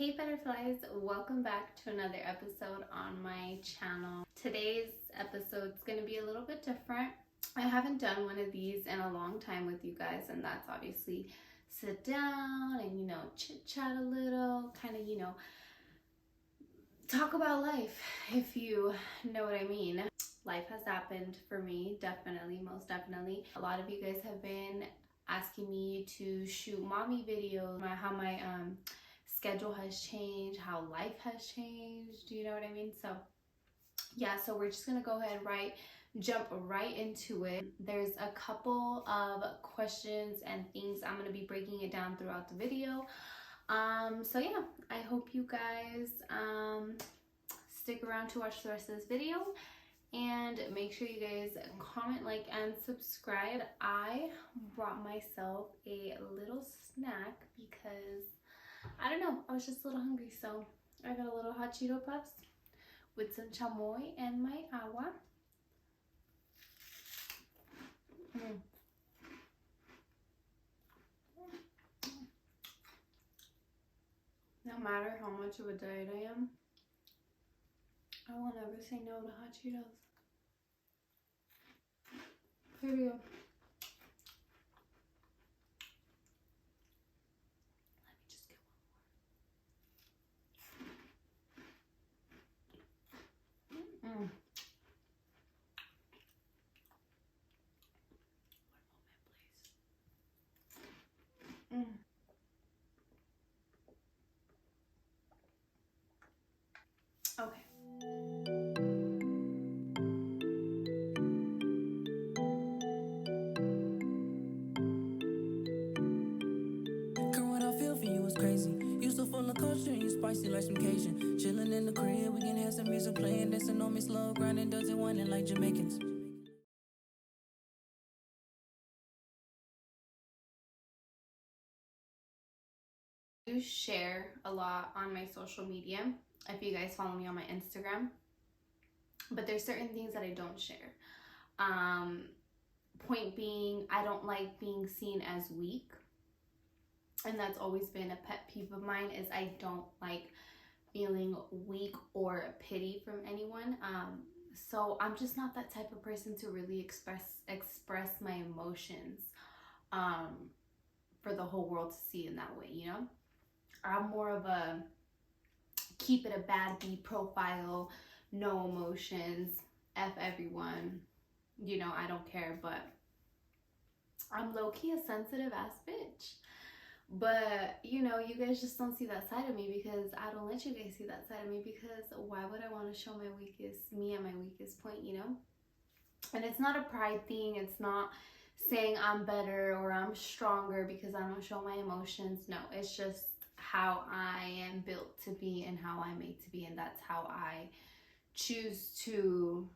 Hey butterflies, welcome back to another episode on my channel. Today's episode is going to be a little bit different. I haven't done one of these in a long time with you guys, and that's obviously sit down and chit chat a little, kind of talk about life, if you know what I mean. Life has happened for me, definitely, most definitely. A lot of you guys have been asking me to shoot mommy videos, how my schedule has changed, how life has changed, you know what I mean? So yeah, so we're just gonna go ahead and jump right into it. There's a couple of questions and things I'm gonna be breaking it down throughout the video. So yeah, I hope you guys stick around to watch the rest of this video, and make sure you guys comment, like, and subscribe. I brought myself a little snack because I don't know, I was just a little hungry, so I got a little hot Cheeto Puffs with some chamoy and my agua. No matter how much of a diet I am, I won't ever say no to hot Cheetos. Here we go. Let me just get one more. One moment, please. Okay. Girl, what I feel for you is crazy. You so full of culture and you spicy like some Cajun. Chilling in the crib, we can have some music playing, dancing on me slow, grinding, does it whining like Jamaicans. I do share a lot on my social media, if you guys follow me on my Instagram, but there's certain things that I don't share. Point being, I don't like being seen as weak, and that's always been a pet peeve of mine, is I don't like feeling weak or pity from anyone. So I'm just not that type of person to really express my emotions for the whole world to see in that way, I'm more of a keep it a bad B profile, no emotions, F everyone, I don't care. But I'm low-key a sensitive ass bitch. But you guys just don't see that side of me, because I don't let you guys see that side of me, because why would I want to show me at my weakest point, And it's not a pride thing. It's not saying I'm better or I'm stronger because I don't show my emotions. No, it's just how I am built to be and how I'm made to be, and that's how I choose to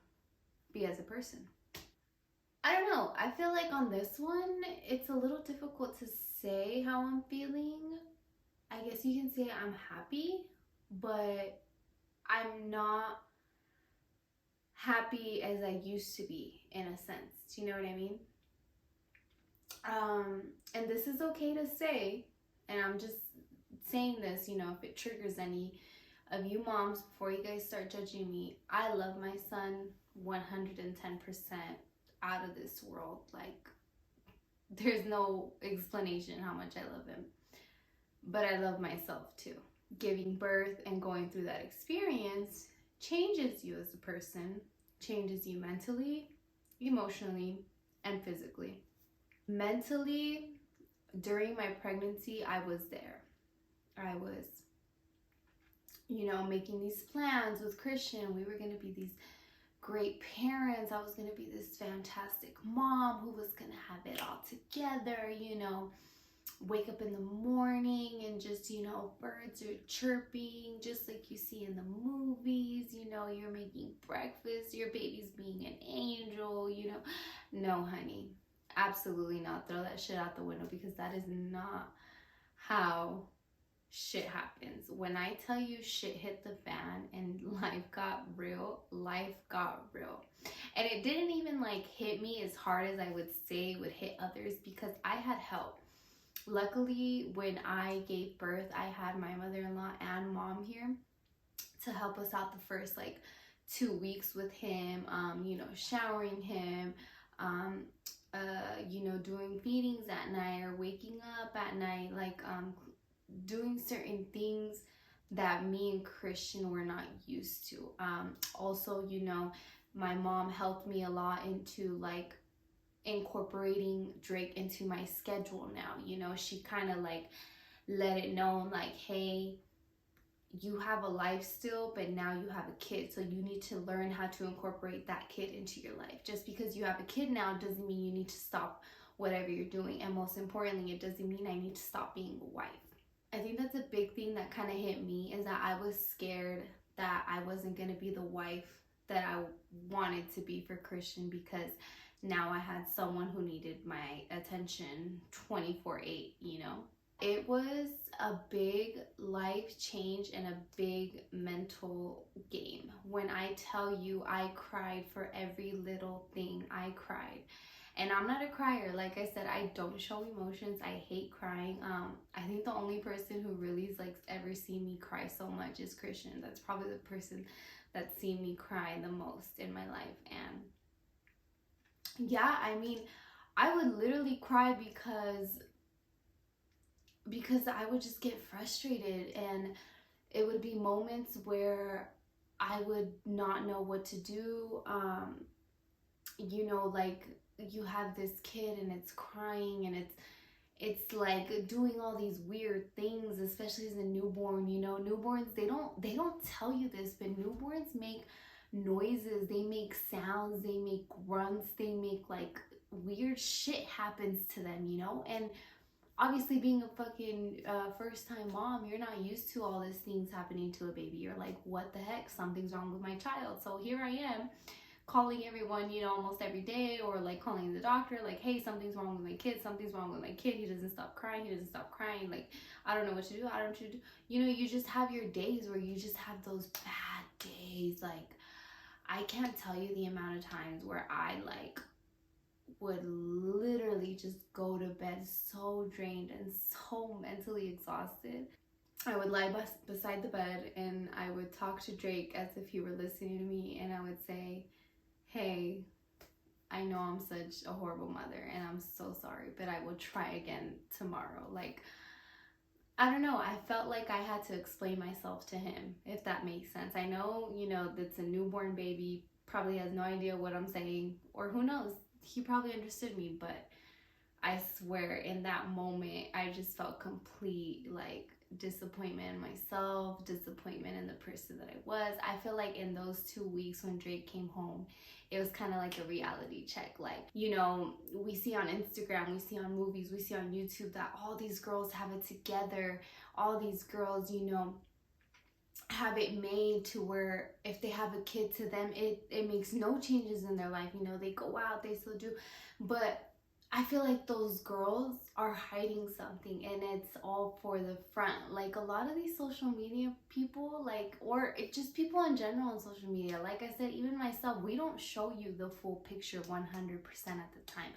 be as a person. I don't know, I feel like on this one it's a little difficult to say how I'm feeling. I guess you can say I'm happy, but I'm not happy as I used to be, in a sense. You know what I mean? And this is okay to say, and I'm just saying this, if it triggers any of you moms, before you guys start judging me, I love my son 110% out of this world. Like, there's no explanation how much I love him. But I love myself too. Giving birth and going through that experience changes you as a person, changes you mentally, emotionally, and physically. Mentally, during my pregnancy, I was there. I was, making these plans with Christian. We were going to be these great parents. I was going to be this fantastic mom who was going to have it all together, wake up in the morning and just, birds are chirping just like you see in the movies, you're making breakfast, your baby's being an angel, No, honey, absolutely not. Throw that shit out the window, because that is not how shit happens. When I tell you shit hit the fan and life got real, life got real. And it didn't even hit me as hard as I would say it would hit others, because I had help. Luckily, when I gave birth, I had my mother-in-law and here to help us out the first like 2 weeks with him, you know, showering him, you know, doing feedings at night or waking up at night, like doing certain things that me and Christian were not used to. Also, you know, my mom helped me a lot into like incorporating Drake into my schedule now. You know, she kind of like let it know like, hey, you have a life still, but now you have a kid, so you need to learn how to incorporate that kid into your life. Just because you have a kid now doesn't mean you need to stop whatever you're doing, and most importantly, it doesn't mean I need to stop being a wife. I think that's a big thing that kind of hit me, is that I was scared that I wasn't going to be the wife that I wanted to be for Christian, because now I had someone who needed my attention 24/8, you know? It was a big life change and a big mental game. When I tell you I cried for every little thing, I cried. And I'm not a crier. Like I said, I don't show emotions. I hate crying. I think the only person who really is like ever seen me cry so much is Christian. That's probably the person that's seen me cry the most in my life. And yeah, I mean, I would literally cry because I would just get frustrated, and it would be moments where I would not know what to do. You know, like you have this kid and it's crying, and it's like doing all these weird things, especially as a newborn. You know, newborns, they don't tell you this, but newborns make noises, they make sounds, they make grunts, they make like weird shit happens to them, you know? And obviously, being a fucking first time mom, you're not used to all these things happening to a baby. You're like, what the heck? Something's wrong with my child. So here I am calling everyone, you know, almost every day, or like calling the doctor, like, hey, something's wrong with my kid. Something's wrong with my kid. He doesn't stop crying. He doesn't stop crying. Like, I don't know what to do. I don't know what to do. You know, you just have your days where you just have those bad days. Like, I can't tell you the amount of times where I like would literally just go to bed so drained and so mentally exhausted. I would lie beside the bed and I would talk to Drake as if he were listening to me, and I would say, hey, I know I'm such a horrible mother and I'm so sorry, but I will try again tomorrow. Like, I don't know, I felt like I had to explain myself to him, if that makes sense. I know, you know, that's a newborn baby, probably has no idea what I'm saying, or who knows, he probably understood me, but I swear in that moment, I just felt complete like disappointment in myself, disappointment in the person that I was. I feel like in those 2 weeks when Drake came home, it was kind of like a reality check. Like, you know, we see on Instagram, we see on movies, we see on YouTube that all these girls have it together. All these girls, you know, have it made to where if they have a kid to them, it makes no changes in their life. You know, they go out, they still do. But I feel like those girls are hiding something, and it's all for the front. Like a lot of these social media people, like, or it just people in general on social media, like I said, even myself, we don't show you the full picture 100% at the time.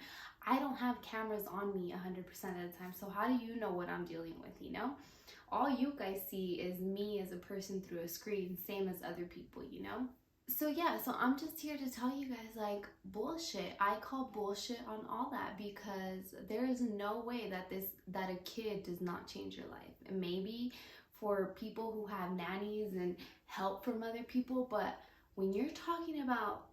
I don't have cameras on me 100% of the time, so how do you know what I'm dealing with, you know? All you guys see is me as a person through a screen, same as other people, you know? So yeah, so I'm just here to tell you guys, like, bullshit. I call bullshit on all that, because there is no way that a kid does not change your life. And maybe for people who have nannies and help from other people, but when you're talking about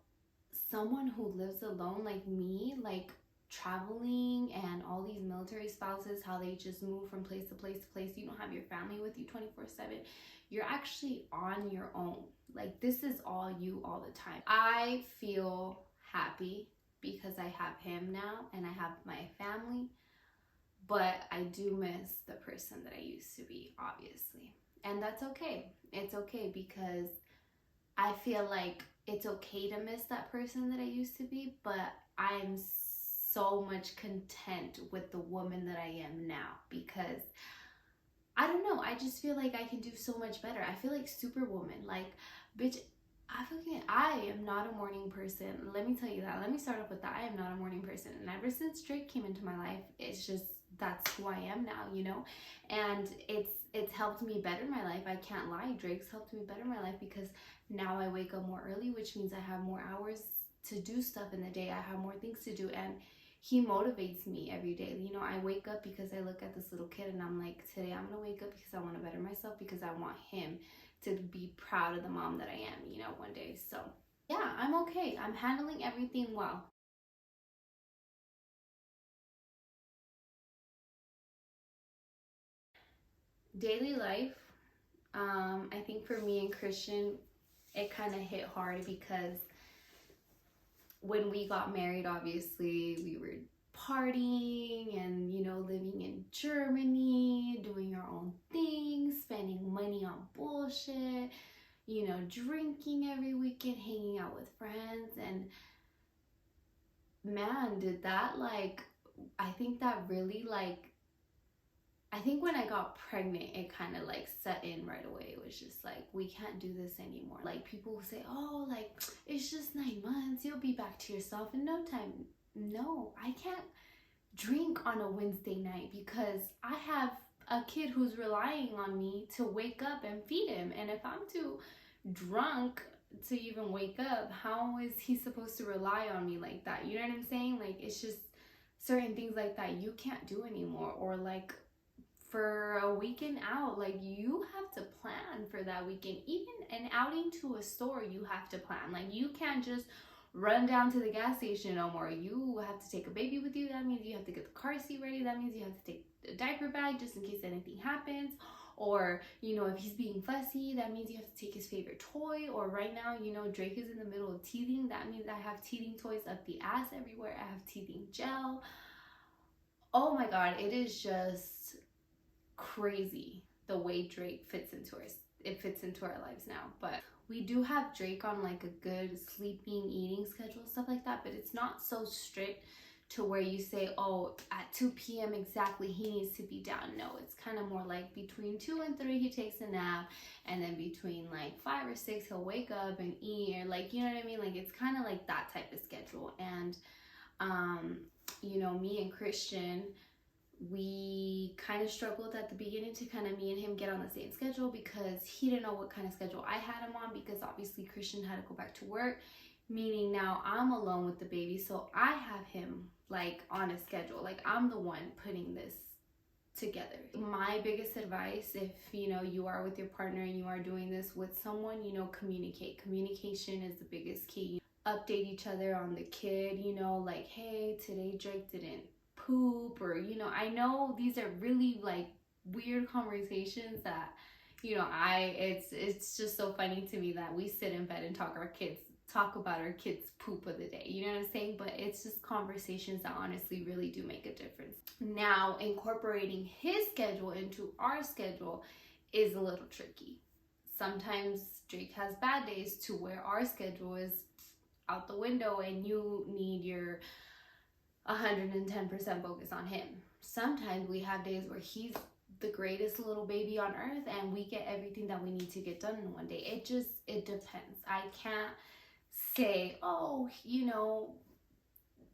someone who lives alone like me, like traveling, and all these military spouses, how they just move from place to place to place, you don't have your family with you 24/7, you're actually on your own. Like, this is all you all the time. I feel happy because I have him now and I have my family, but I do miss the person that I used to be, obviously, and that's okay. It's okay, because I feel like it's okay to miss that person that I used to be, but I'm so much content with the woman that I am now, because I don't know, I just feel like I can do so much better. I feel like Superwoman. Like, bitch, I am not a morning person. Let me tell you that. Let me start off with that. I am not a morning person. And ever since Drake came into my life, it's just, that's who I am now, you know? And it's helped me better my life. I can't lie. Drake's helped me better my life because now I wake up more early, which means I have more hours to do stuff in the day. I have more things to do, and he motivates me every day. You know, I wake up because I look at this little kid and I'm like, today I'm gonna wake up because I want to better myself, because I want him to be proud of the mom that I am, you know, one day. So yeah, I'm okay. I'm handling everything well. Daily life, I think for me and Christian, it kind of hit hard because when we got married, obviously we were partying and, you know, living in Germany, doing our own things, spending money on bullshit, you know, drinking every weekend, hanging out with friends. And man, did that, like, I think that really, like, I think when I got pregnant, it kind of like set in right away. It was just like, we can't do this anymore. Like, people will say, oh, like, it's just 9 months, you'll be back to yourself in no time. No, I can't drink on a Wednesday night because I have a kid who's relying on me to wake up and feed him. And if I'm too drunk to even wake up, how is he supposed to rely on me like that? You know what I'm saying? Like, it's just certain things like that you can't do anymore. Or like, for a weekend out, like, you have to plan for that weekend. Even an outing to a store, you have to plan. Like, you can't just run down to the gas station no more. You have to take a baby with you. That means you have to get the car seat ready. That means you have to take a diaper bag just in case anything happens. Or, you know, if he's being fussy, that means you have to take his favorite toy. Or right now, you know, Drake is in the middle of teething. That means I have teething toys up the ass everywhere. I have teething gel. Oh my God, it is just crazy the way Drake fits into our lives now. But we do have Drake on like a good sleeping, eating schedule, stuff like that, but it's not so strict to where you say, oh, at 2 p.m. exactly he needs to be down. No, it's kind of more like between 2 and 3 he takes a nap, and then between like 5 or 6 he'll wake up and eat, or like, you know what I mean? Like, it's kind of like that type of schedule. And you know, me and Christian, we kind of struggled at the beginning to kind of me and him get on the same schedule, because he didn't know what kind of schedule I had him on, because obviously Christian had to go back to work, meaning now I'm alone with the baby. So I have him like on a schedule, like I'm the one putting this together. My biggest advice, if you know you are with your partner and you are doing this with someone, you know, communication is the biggest key. Update each other on the kid, you know, like, hey, today Drake didn't poop, or, you know, I know these are really like weird conversations that, you know, it's just so funny to me that we sit in bed and talk about our kids' poop of the day, you know what I'm saying? But it's just conversations that honestly really do make a difference. Now, incorporating his schedule into our schedule is a little tricky. Sometimes Drake has bad days to where our schedule is out the window and you need your 110% focus on him. Sometimes we have days where he's the greatest little baby on earth and we get everything that we need to get done in one day. It depends. I can't say, oh, you know,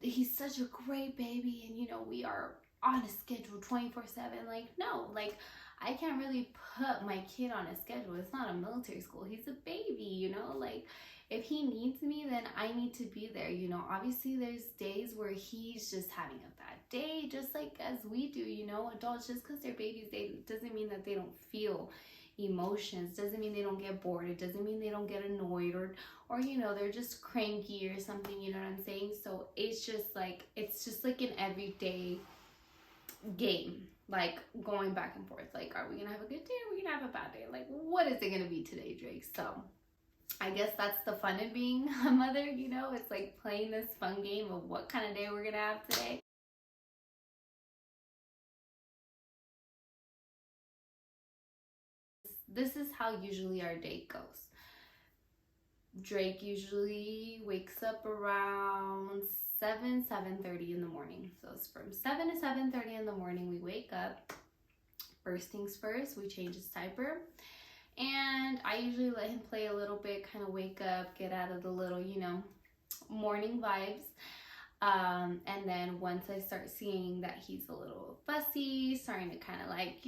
he's such a great baby and, you know, we are on a schedule 24/7. Like, no, like, I can't really put my kid on a schedule. It's not a military school. He's a baby, you know? Like, if he needs me, then I need to be there, you know? Obviously, there's days where he's just having a bad day, just like as we do, you know? Adults, just because they're babies, doesn't mean that they don't feel emotions. Doesn't mean they don't get bored. It doesn't mean they don't get annoyed, or you know, they're just cranky or something, you know what I'm saying? So it's just like an everyday game, like going back and forth. Like, are we gonna have a good day, or are we gonna have a bad day? Like, what is it gonna be today, Drake? So I guess that's the fun of being a mother, you know? It's like playing this fun game of what kind of day we're gonna have today. This is how usually our day goes. Drake usually wakes up around 7:30 in the morning. So it's from 7 to 7:30 in the morning we wake up. First things first, we change his diaper. And I usually let him play a little bit, kind of wake up, get out of the little, you know, morning vibes. And then once I start seeing that he's a little fussy, starting to kind of like,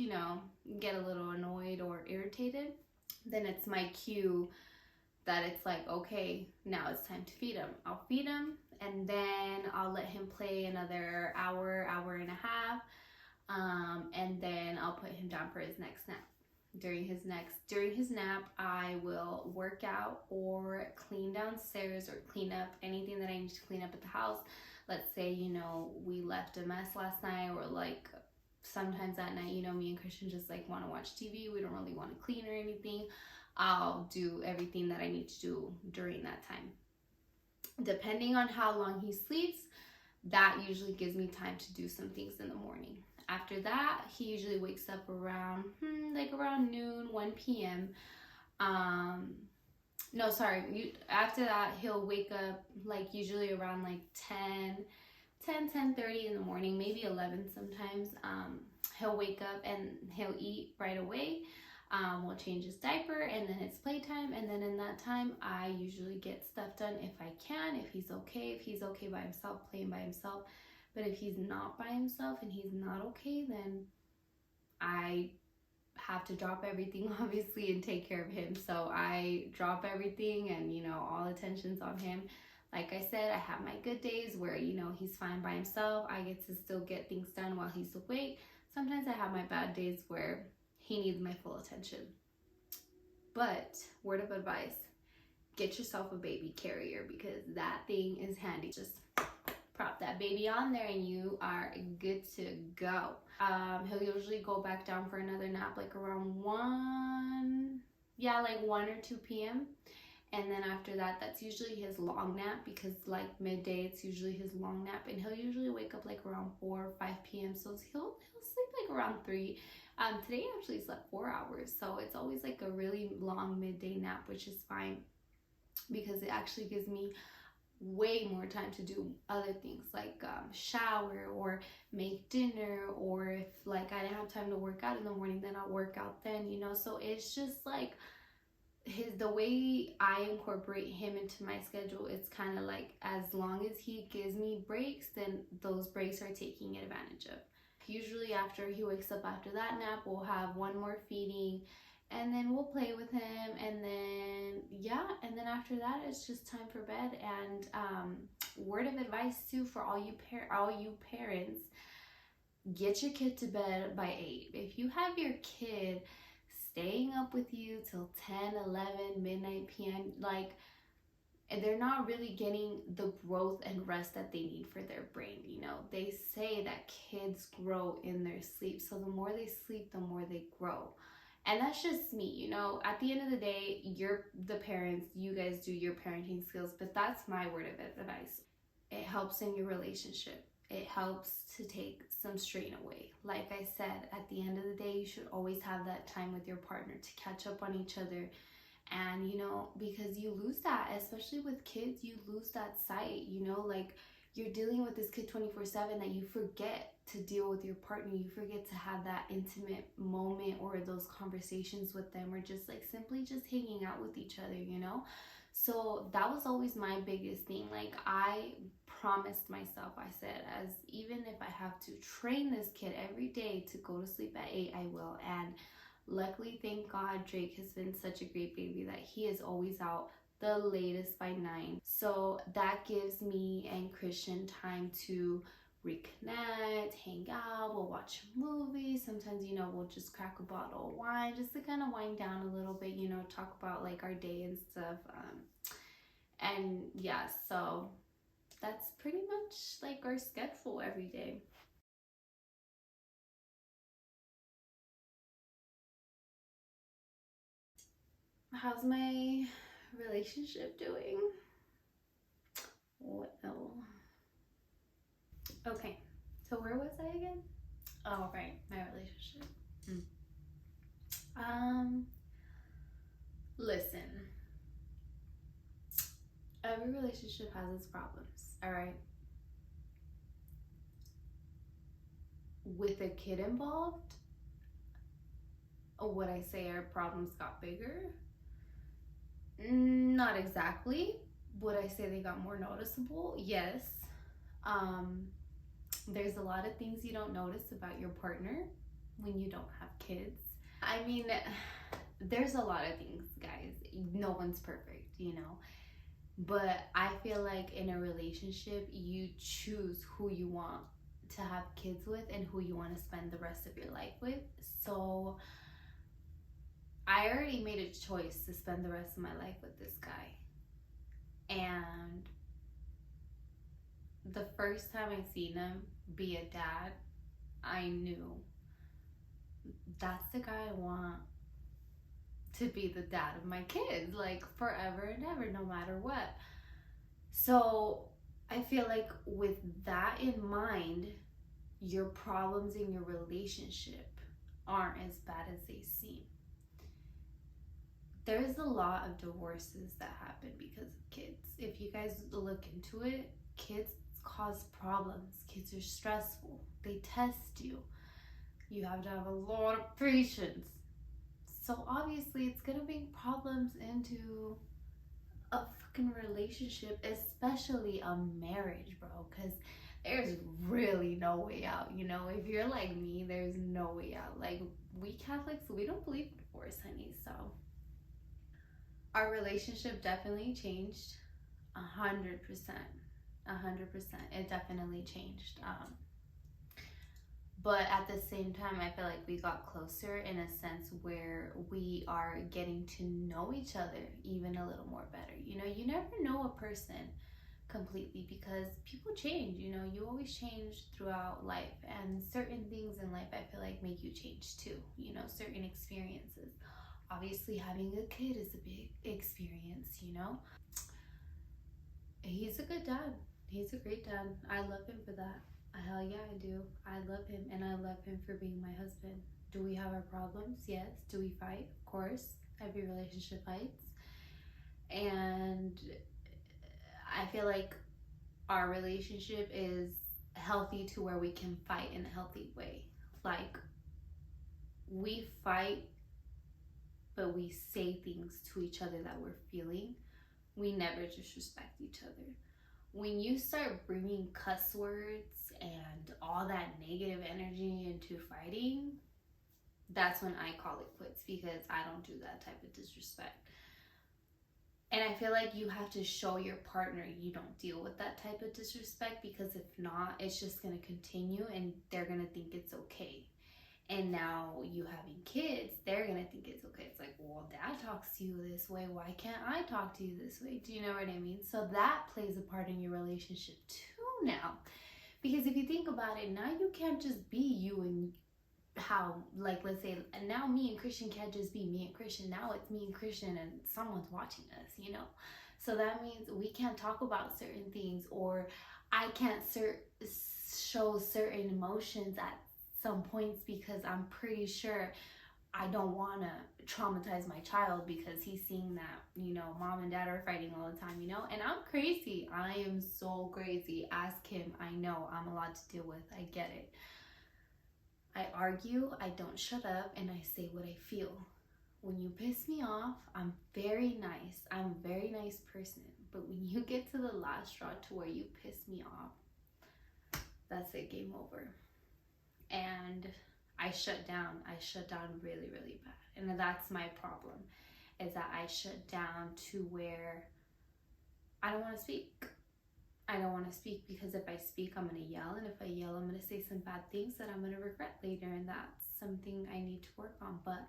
get a little annoyed or irritated, then it's my cue that it's like, okay, now it's time to feed him. I'll feed him, and then I'll let him play another hour, hour and a half. And then I'll put him down for his next nap. During his nap, I will work out or clean downstairs or clean up anything that I need to clean up at the house. Let's say, we left a mess last night, or like sometimes at night, me and Christian just like want to watch TV. We don't really want to clean or anything. I'll do everything that I need to do during that time. Depending on how long he sleeps, that usually gives me time to do some things in the morning. After that, he usually wakes up around around noon, 1 p.m. No, sorry. After that, he'll wake up like usually around like 10:30 in the morning, maybe 11 sometimes. He'll wake up and he'll eat right away. We'll change his diaper, and then it's playtime. And then in that time, I usually get stuff done if I can, if he's okay by himself, playing by himself. But if he's not by himself and he's not okay, then I have to drop everything, obviously, and take care of him. So I drop everything, and all attention's on him. Like I said, I have my good days where he's fine by himself. I get to still get things done while he's awake. Sometimes I have my bad days where he needs my full attention. But word of advice, get yourself a baby carrier, because that thing is handy. Just prop that baby on there and you are good to go. He'll usually go back down for another nap like around 1 or 2 p.m. And then after that, that's usually his long nap, because like midday, it's usually his long nap. And he'll usually wake up like around 4 or 5 p.m. So he'll sleep like around 3. Today I actually slept 4 hours. So it's always like a really long midday nap, which is fine, because it actually gives me way more time to do other things like shower or make dinner, or if like I didn't have time to work out in the morning, then I'll work out then, so it's just like the way I incorporate him into my schedule. It's kind of like, as long as he gives me breaks, then those breaks are taking advantage of. Usually after he wakes up after that nap, we'll have one more feeding, and then we'll play with him, and then after that, it's just time for bed. And word of advice too, for all you parents, get your kid to bed by 8. If you have your kid staying up with you till 10, 11, midnight, p.m., like, they're not really getting the growth and rest that they need for their brain. They say that kids grow in their sleep, so the more they sleep, the more they grow. And that's just me, at the end of the day, you're the parents, you guys do your parenting skills, but that's my word of advice. It helps in your relationship. It helps to take some strain away. Like I said, at the end of the day, you should always have that time with your partner to catch up on each other. And, because you lose that, especially with kids, you lose that sight, like you're dealing with this kid 24/7, that you forget to deal with your partner. You forget to have that intimate moment or those conversations with them, or just like simply just hanging out with each other, So that was always my biggest thing. Like, I promised myself, I said, as even if I have to train this kid every day to go to sleep at 8, I will. And luckily, thank God, Drake has been such a great baby that he is always out the latest by 9. So that gives me and Christian time to reconnect, hang out, we'll watch movies. Sometimes, we'll just crack a bottle of wine just to kind of wind down a little bit, talk about like our day and stuff. And yeah, so that's pretty much like our schedule every day. How's my relationship doing? Well, okay, so where was I again? Oh, right, my relationship. Listen, every relationship has its problems, all right? With a kid involved, would I say our problems got bigger? Not exactly. Would I say they got more noticeable? Yes. There's a lot of things you don't notice about your partner when you don't have kids. I mean, there's a lot of things, guys. No one's perfect, you know. But I feel like in a relationship, you choose who you want to have kids with and who you want to spend the rest of your life with. So I already made a choice to spend the rest of my life with this guy. And the first time I seen him be a dad, I knew that's the guy I want to be the dad of my kids, like forever and ever, no matter what. So I feel like with that in mind, your problems in your relationship aren't as bad as they seem. There's a lot of divorces that happen because of kids. If you guys look into it, kids cause problems. Kids are stressful. They test you. You have to have a lot of patience. So obviously it's gonna bring problems into a fucking relationship, especially a marriage, bro, because there's really no way out. You know, if you're like me, there's no way out. Like, we Catholics, we don't believe in divorce, honey. So our relationship definitely changed 100%. 100%. It definitely changed. But at the same time, I feel like we got closer in a sense where we are getting to know each other even a little more better. You know, you never know a person completely because people change. You know, you always change throughout life, and certain things in life I feel like make you change too. You know, certain experiences. Obviously, having a kid is a big experience, you know. He's a good dad. He's a great dad. I love him for that. Hell yeah, I do. I love him, and I love him for being my husband. Do we have our problems? Yes. Do we fight? Of course. Every relationship fights. And I feel like our relationship is healthy to where we can fight in a healthy way. Like, we fight, but we say things to each other that we're feeling. We never disrespect each other. When you start bringing cuss words and all that negative energy into fighting, that's when I call it quits, because I don't do that type of disrespect. And I feel like you have to show your partner you don't deal with that type of disrespect, because if not, it's just going to continue and they're going to think it's okay. And now you having kids, they're going to think it's okay. It's like, well, dad talks to you this way. Why can't I talk to you this way? Do you know what I mean? So that plays a part in your relationship too now. Because if you think about it, now you can't just be you and how, like, let's say, and now me and Christian can't just be me and Christian. Now it's me and Christian and someone's watching us, you know? So that means we can't talk about certain things, or I can't show certain emotions at some points, because I'm pretty sure I don't want to traumatize my child because he's seeing that, you know, mom and dad are fighting all the time, you know? And I'm crazy. I am so crazy. Ask him. I know I'm a lot to deal with. I get it. I argue, I don't shut up, and I say what I feel. When you piss me off, I'm very nice. I'm a very nice person. But when you get to the last straw to where you piss me off, that's it, game over. And I shut down. I shut down really, really bad. And that's my problem, is that I shut down to where I don't want to speak. I don't want to speak, because if I speak, I'm going to yell. And if I yell, I'm going to say some bad things that I'm going to regret later. And that's something I need to work on. But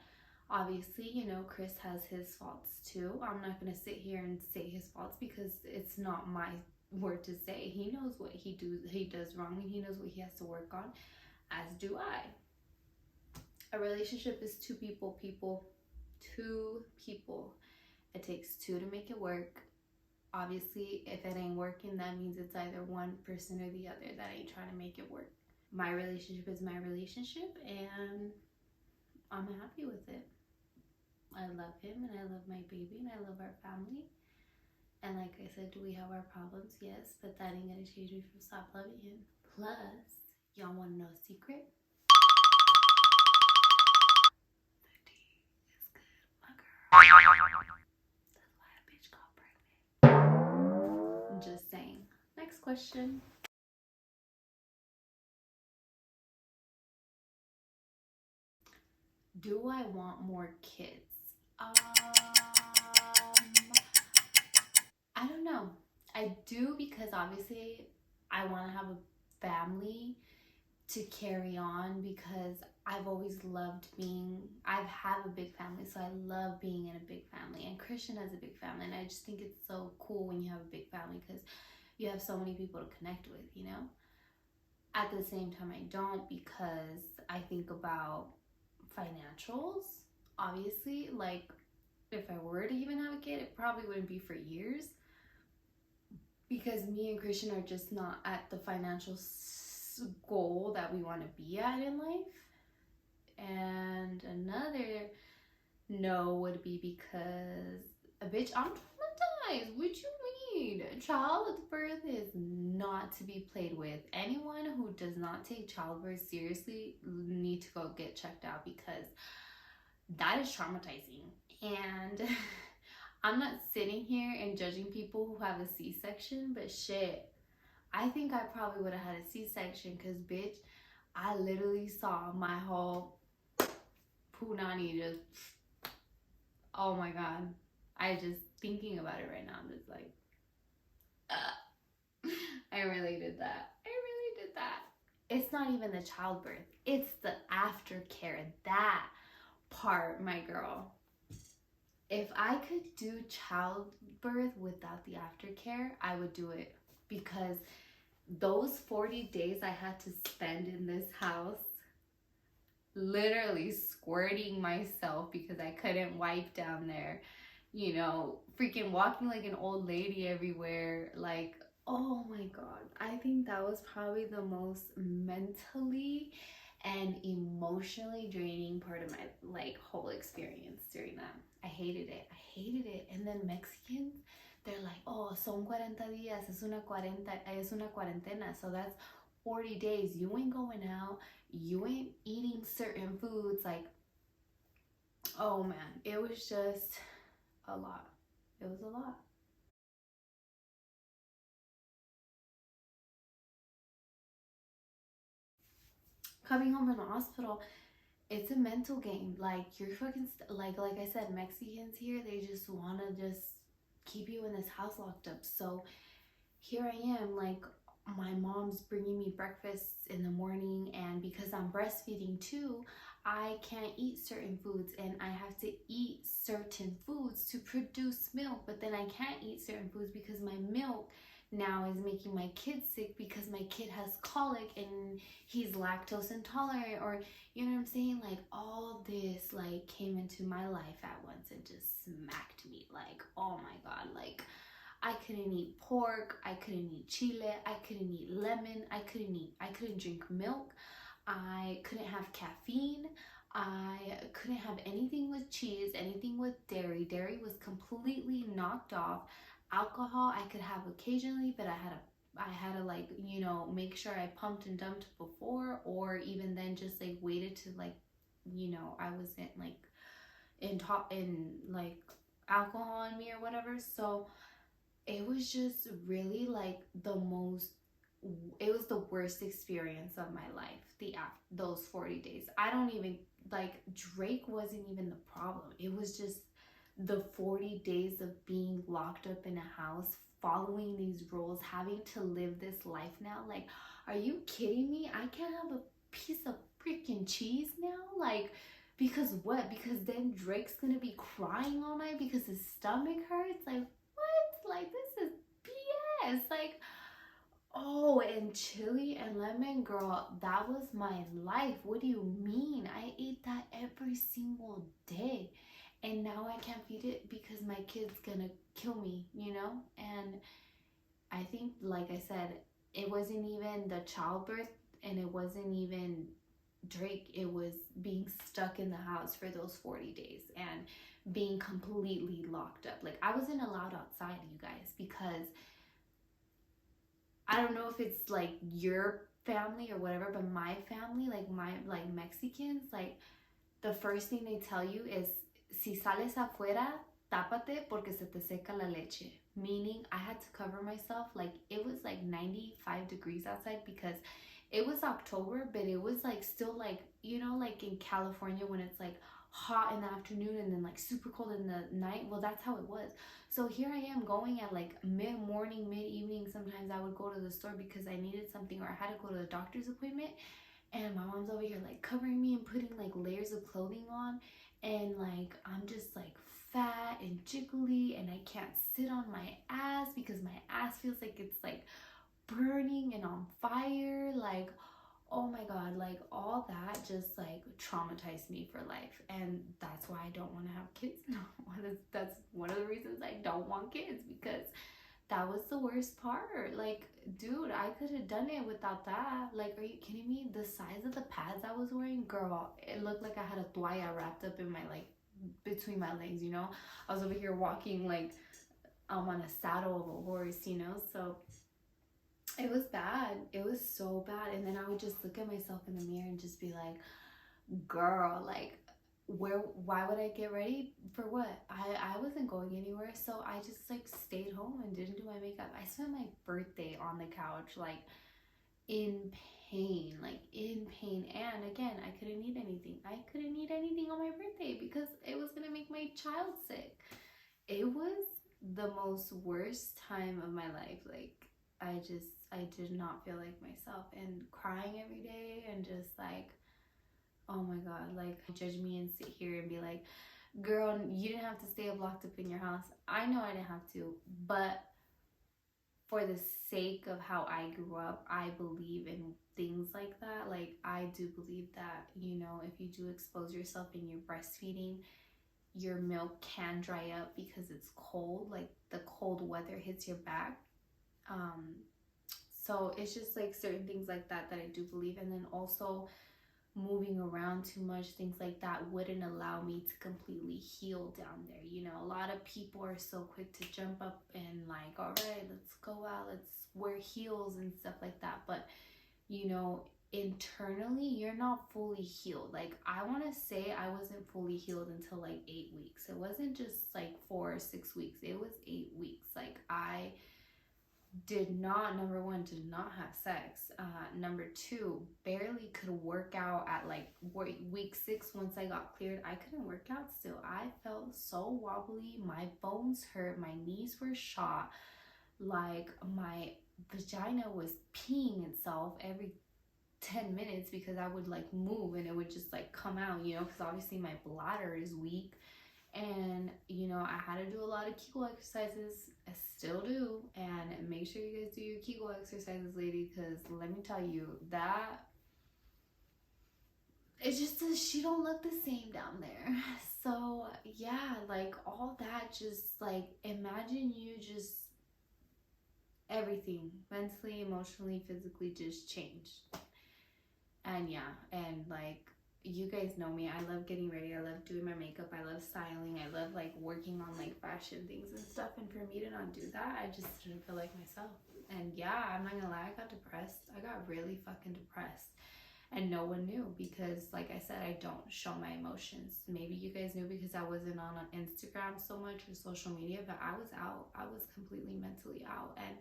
obviously, you know, Chris has his faults too. I'm not going to sit here and say his faults, because it's not my word to say. He knows what he does wrong, and he knows what he has to work on, as do I. A relationship is two people. Two people. It takes two to make it work. Obviously, if it ain't working, that means it's either one person or the other that ain't trying to make it work. My relationship is my relationship, and I'm happy with it. I love him, and I love my baby, and I love our family. And like I said, do we have our problems? Yes, but that ain't gonna change me from stop loving him. Plus, y'all wanna know a secret? The tea is good, my girl. That's why a bitch got pregnant. Just saying. Next question. Do I want more kids? Um, I don't know. I do because obviously I want to have a family to carry on because I've always loved I've had a big family, so I love being in a big family. And Christian has a big family, and I just think it's so cool when you have a big family because you have so many people to connect with, you know? At the same time, I don't because I think about financials. Obviously, like if I were to even have a kid, it probably wouldn't be for years because me and Christian are just not at the financial goal that we want to be at in life. And another no would be because a bitch, I'm traumatized. What you mean? Childbirth is not to be played with. Anyone who does not take childbirth seriously need to go get checked out because that is traumatizing. And I'm not sitting here and judging people who have a C-section, but shit, I think I probably would have had a C-section because, bitch, I literally saw my whole punani just, oh my God. I just, thinking about it right now, I'm just like, I really did that. I really did that. It's not even the childbirth, it's the aftercare. That part, my girl. If I could do childbirth without the aftercare, I would do it because those 40 days I had to spend in this house literally squirting myself because I couldn't wipe down there, you know, freaking walking like an old lady everywhere. Like, oh my God. I think that was probably the most mentally and emotionally draining part of my like whole experience during that. I hated it. I hated it. And then Mexicans, they're like, oh, son 40 días, es una cuarentena. So that's 40 days. You ain't going out. You ain't eating certain foods. Like, oh man, it was just a lot. It was a lot. Coming home from the hospital, it's a mental game. Like you're fucking like I said, Mexicans here, they just want to just keep you in this house locked up. So here I am, like my mom's bringing me breakfast in the morning, and because I'm breastfeeding too, I can't eat certain foods and I have to eat certain foods to produce milk, but then I can't eat certain foods because my milk now is making my kid sick because my kid has colic and he's lactose intolerant, or you know what I'm saying? Like all this like came into my life at once and just smacked me. Like, oh my God, like I couldn't eat pork, I couldn't eat chile, I couldn't eat lemon, I couldn't drink milk, I couldn't have caffeine, I couldn't have anything with cheese, anything with dairy. Dairy was completely knocked off. Alcohol I could have occasionally, but I had to like, you know, make sure I pumped and dumped before, or even then just like waited to like, you know, I wasn't like in like alcohol in me or whatever. So it was just really like it was the worst experience of my life, those 40 days. I don't even like, Drake wasn't even the problem. It was just the 40 days of being locked up in a house, following these rules, having to live this life now. Like, are you kidding me? I can't have a piece of freaking cheese now? Like, because what? Because then Drake's gonna be crying all night because his stomach hurts? Like, what? Like, this is BS. Like, oh, and chili and lemon, girl, that was my life. What do you mean? I ate that every single day. And now I can't feed it because my kid's gonna kill me, you know? And I think, like I said, it wasn't even the childbirth and it wasn't even Drake. It was being stuck in the house for those 40 days and being completely locked up. Like, I wasn't allowed outside, you guys, because I don't know if it's like your family or whatever, but my family, like Mexicans, like the first thing they tell you is, si sales afuera, tápate porque se te seca la leche. Meaning I had to cover myself. Like it was like 95 degrees outside because it was October, but it was like still like, you know, like in California when it's like hot in the afternoon and then like super cold in the night. Well, that's how it was. So here I am going at like mid-morning, mid-evening. Sometimes I would go to the store because I needed something or I had to go to the doctor's appointment, and my mom's over here like covering me and putting like layers of clothing on, and like I'm just like fat and jiggly, and I can't sit on my ass because my ass feels like it's like burning and on fire. Like, oh my god, like all that just like traumatized me for life, and that's why I don't want to have kids now. That's one of the reasons I don't want kids, because that was the worst part. Like, dude, I could have done it without that. Like, are you kidding me? The size of the pads I was wearing, girl, it looked like I had a toalla wrapped up in my, like, between my legs, you know? I was over here walking like I'm on a saddle of a horse, you know? So it was bad. It was so bad. And then I would just look at myself in the mirror and just be like, girl, like, why would I get ready for what? I wasn't going anywhere, so I just like stayed home and didn't do my makeup. I spent my birthday on the couch, like in pain, and again, I couldn't eat anything. On my birthday because it was gonna make my child sick. It was the most worst time of my life. Like, I did not feel like myself, and crying every day, and just like, oh my god, like, judge me and sit here and be like, girl, you didn't have to stay locked up in your house. I know I didn't have to, but for the sake of how I grew up, I believe in things like that. Like, I do believe that, you know, if you do expose yourself and you're breastfeeding, your milk can dry up because it's cold. Like, the cold weather hits your back. So it's just like certain things like that that I do believe. And then also, moving around too much, things like that wouldn't allow me to completely heal down there. You know, a lot of people are so quick to jump up and like, all right, let's go out, let's wear heels and stuff like that. But, you know, internally, you're not fully healed. Like, I want to say I wasn't fully healed until like 8 weeks. It wasn't just like 4 or 6 weeks. It was 8 weeks. Like, I did not, number one, did not have sex. Number two, barely could work out at like week 6. Once I got cleared, I couldn't work out still. I felt so wobbly. My bones hurt. My knees were shot. Like, my vagina was peeing itself every 10 minutes because I would like move and it would just like come out, you know, because obviously my bladder is weak. And, you know, I had to do a lot of Kegel exercises. I still do. And make sure you guys do your Kegel exercises, lady, because let me tell you, that, it's just that she don't look the same down there. So, yeah, like, all that, just, like, imagine you just, everything, mentally, emotionally, physically, just changed. And, yeah, and, like, you guys know me. I love getting ready. I love doing my makeup. I love styling. I love like working on like fashion things and stuff. And for me to not do that, I just didn't feel like myself. And yeah, I'm not gonna lie, I got depressed. I got really fucking depressed. And no one knew because, like I said, I don't show my emotions. Maybe you guys knew because I wasn't on Instagram so much or social media, but I was out. I was completely mentally out. And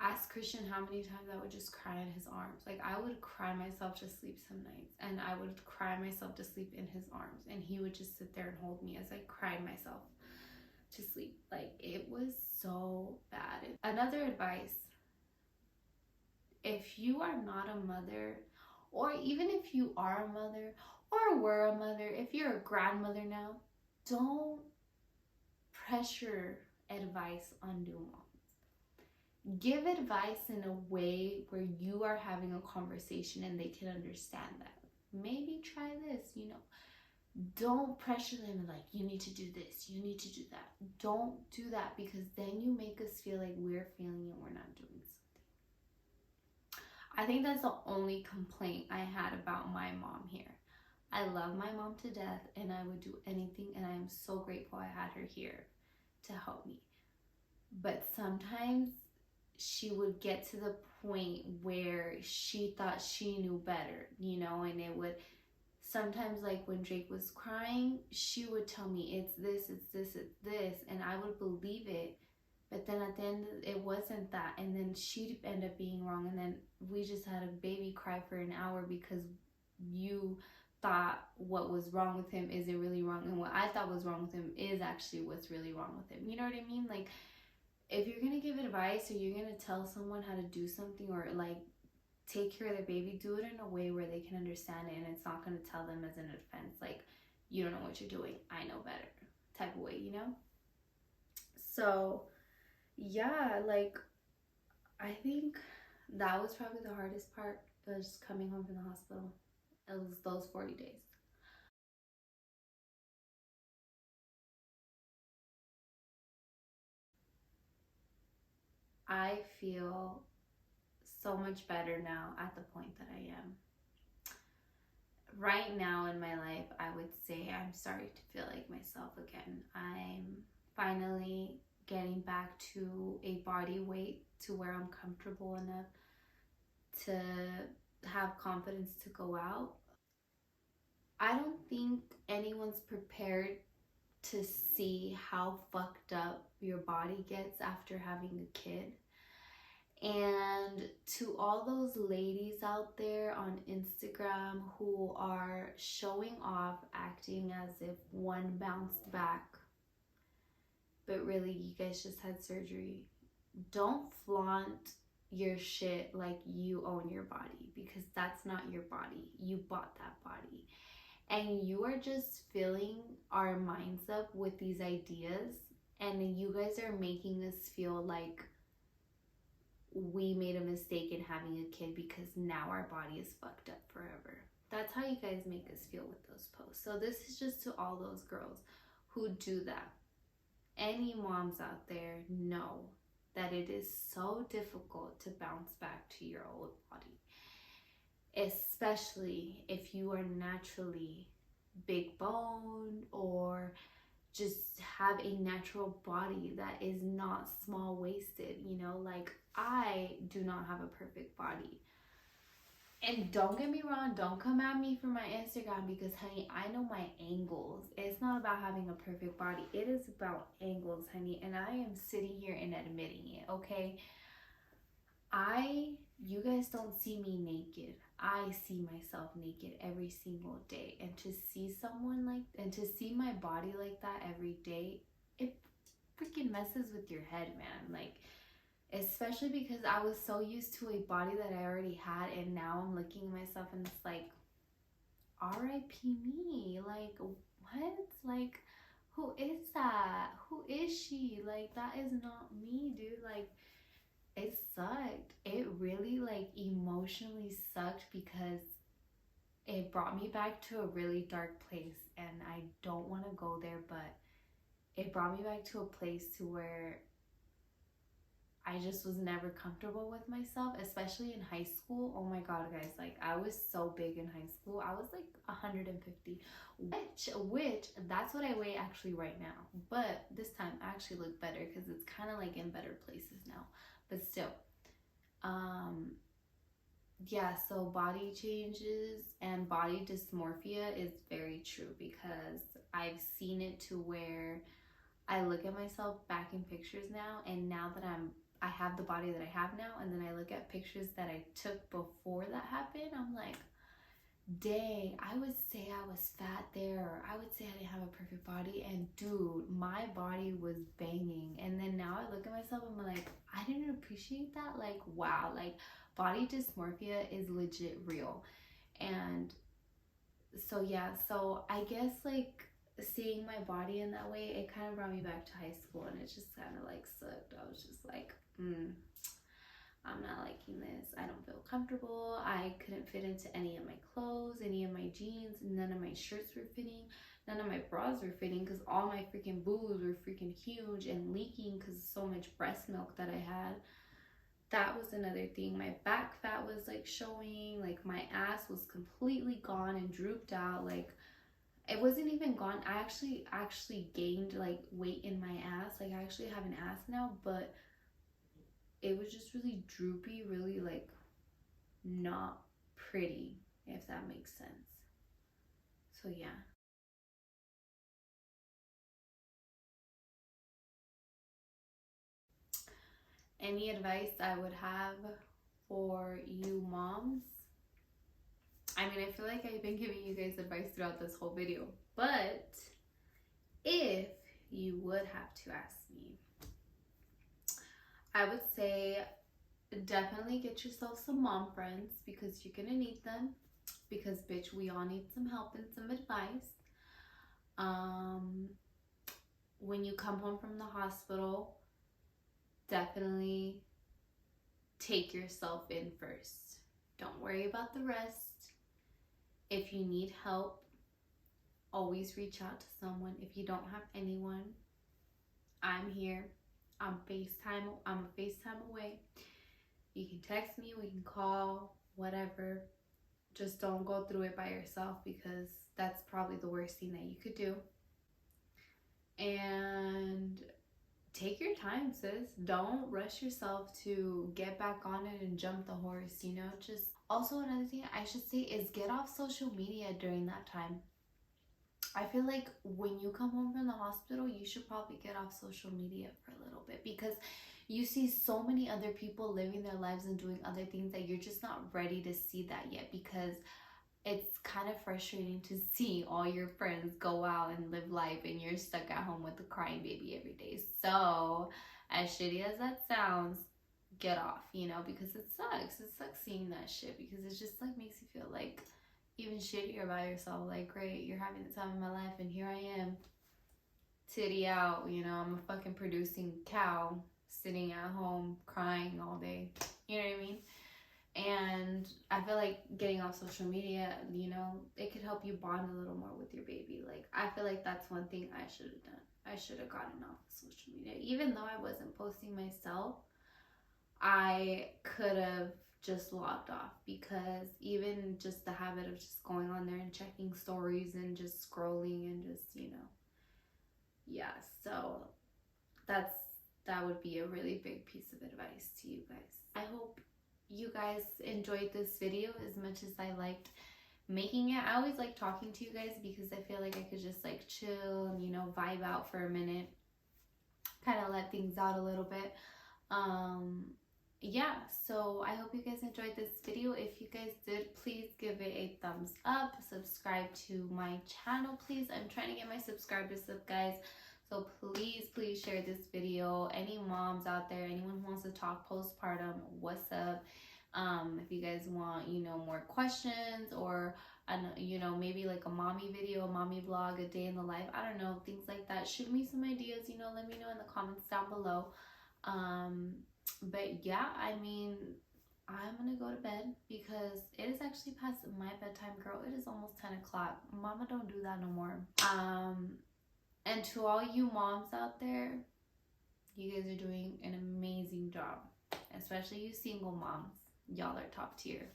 ask Christian how many times I would just cry in his arms. Like, I would cry myself to sleep some nights, and I would cry myself to sleep in his arms, and he would just sit there and hold me as I cried myself to sleep. Like, it was so bad. Another advice: if you are not a mother, or even if you are a mother or were a mother, if you're a grandmother now, don't pressure advice on new moms. Give advice in a way where you are having a conversation and they can understand that. Maybe try this, you know. Don't pressure them like, you need to do this, you need to do that. Don't do that, because then you make us feel like we're feeling and we're not doing something. I think that's the only complaint I had about my mom here. I love my mom to death and I would do anything, and I am so grateful I had her here to help me. But sometimes she would get to the point where she thought she knew better, you know, and it would sometimes, like when Drake was crying, she would tell me, it's this, it's this, it's this, and I would believe it. But then at the end, it wasn't that, and then she'd end up being wrong, and then we just had a baby cry for an hour because you thought what was wrong with him isn't really wrong, and what I thought was wrong with him is actually what's really wrong with him. You know what I mean? Like, if you're gonna give advice or you're gonna tell someone how to do something, or like take care of their baby, do it in a way where they can understand it, and it's not gonna tell them as an offense, like, you don't know what you're doing, I know better type of way, you know? So yeah, like, I think that was probably the hardest part, was coming home from the hospital. It was those 40 days. I feel so much better now at the point that I am. Right now in my life, I would say I'm starting to feel like myself again. I'm finally getting back to a body weight to where I'm comfortable enough to have confidence to go out. I don't think anyone's prepared to see how fucked up your body gets after having a kid. And to all those ladies out there on Instagram who are showing off, acting as if one bounced back, but really you guys just had surgery, don't flaunt your shit like you own your body, because that's not your body. You bought that body. And you are just filling our minds up with these ideas, and you guys are making us feel like we made a mistake in having a kid because now our body is fucked up forever. That's how you guys make us feel with those posts. So this is just to all those girls who do that. Any moms out there know that it is so difficult to bounce back to your old body, especially if you are naturally big boned or just have a natural body that is not small waisted, you know? Like, I do not have a perfect body. And don't get me wrong, don't come at me for my Instagram, because honey, I know my angles. It's not about having a perfect body, it is about angles, honey, and I am sitting here and admitting it, okay? You guys don't see me naked. I see myself naked every single day. And to see someone like, and to see my body like that every day, it freaking messes with your head, man. Like, especially because I was so used to a body that I already had, and now I'm looking at myself and it's like, RIP me. Like, what? Like, who is that? Who is she? Like, that is not me, dude. Like, it sucked. It really, like, emotionally sucked, because it brought me back to a really dark place, and I don't want to go there, but it brought me back to a place to where I just was never comfortable with myself, especially in high school. Oh my god, guys, like, I was so big in high school. I was like 150, which that's what I weigh actually right now. But this time I actually look better because it's kind of like in better places now. But still, um yeah, so body changes and body dysmorphia is very true, because I've seen it to where I look at myself back in pictures now, and now that I have the body that I have now, and then I look at pictures that I took before that happened, I'm like, dang, I would say I was fat there, or I would say I didn't have a perfect body, and dude, my body was banging. And then now I look at myself and I'm like, I didn't appreciate that. Like, wow, like, body dysmorphia is legit real. And so yeah, so I guess, like, seeing my body in that way, it kind of brought me back to high school, and it just kind of like sucked. I was just like, I'm not liking this. I don't feel comfortable. I couldn't fit into any of my clothes, any of my jeans. None of my shirts were fitting. None of my bras were fitting, because all my freaking boobs were freaking huge and leaking because of so much breast milk that I had. That was another thing. My back fat was like showing. Like, my ass was completely gone and drooped out. Like, it wasn't even gone. I actually gained like weight in my ass. Like, I actually have an ass now, but it was just really droopy, really, like, not pretty, if that makes sense. So yeah. Any advice I would have for you moms? I mean, I feel like I've been giving you guys advice throughout this whole video, but if you would have to ask me, I would say definitely get yourself some mom friends because you're gonna need them. Because bitch, we all need some help and some advice. When you come home from the hospital, definitely take yourself in first. Don't worry about the rest. If you need help, always reach out to someone. If you don't have anyone, I'm here. I'm a FaceTime away. You can text me, we can call, whatever. Just don't go through it by yourself because that's probably the worst thing that you could do. And take your time, sis. Don't rush yourself to get back on it and jump the horse, you know? Just also another thing I should say is get off social media during that time. I feel like when you come home from the hospital, you should probably get off social media for a little bit because you see so many other people living their lives and doing other things that you're just not ready to see that yet, because it's kind of frustrating to see all your friends go out and live life and you're stuck at home with a crying baby every day. So as shitty as that sounds, get off, you know, because it sucks seeing that shit, because it just like makes you feel like even shittier about yourself. Like, great, you're having the time of my life and here I am, titty out, you know, I'm a fucking producing cow sitting at home crying all day, you know what I mean? And I feel like getting off social media, you know, it could help you bond a little more with your baby. Like, I feel like that's one thing I should have done. I should have gotten off social media. Even though I wasn't posting myself, I could have just logged off, because even just the habit of just going on there and checking stories and just scrolling and just, you know, yeah, so that would be a really big piece of advice to you guys. I hope you guys enjoyed this video as much as I liked making it. I always like talking to you guys because I feel like I could just like chill and, you know, vibe out for a minute, kind of let things out a little bit. Yeah, so I hope you guys enjoyed this video. If you guys did, please give it a thumbs up, subscribe to my channel, please. I'm trying to get my subscribers up, guys, so please share this video. Any moms out there, anyone who wants to talk postpartum, what's up? If you guys want, you know, more questions, or you know, maybe like a mommy video, a mommy vlog, a day in the life, I don't know, things like that, shoot me some ideas, you know, let me know in the comments down below. But yeah, I mean, I'm gonna go to bed because it is actually past my bedtime, girl. It is almost 10 o'clock. Mama don't do that no more. And to all you moms out there, you guys are doing an amazing job, especially you single moms. Y'all are top tier.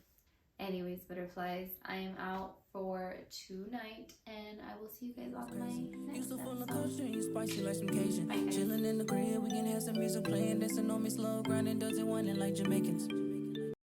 Anyways, butterflies, I am out for tonight, and I will see you guys on my next You so full of episode. culture, you spicy like some Cajun. Bye, guys. Chilling in the crib, we can have some music playing, dancing on me slow, grinding, does it whining like Jamaicans.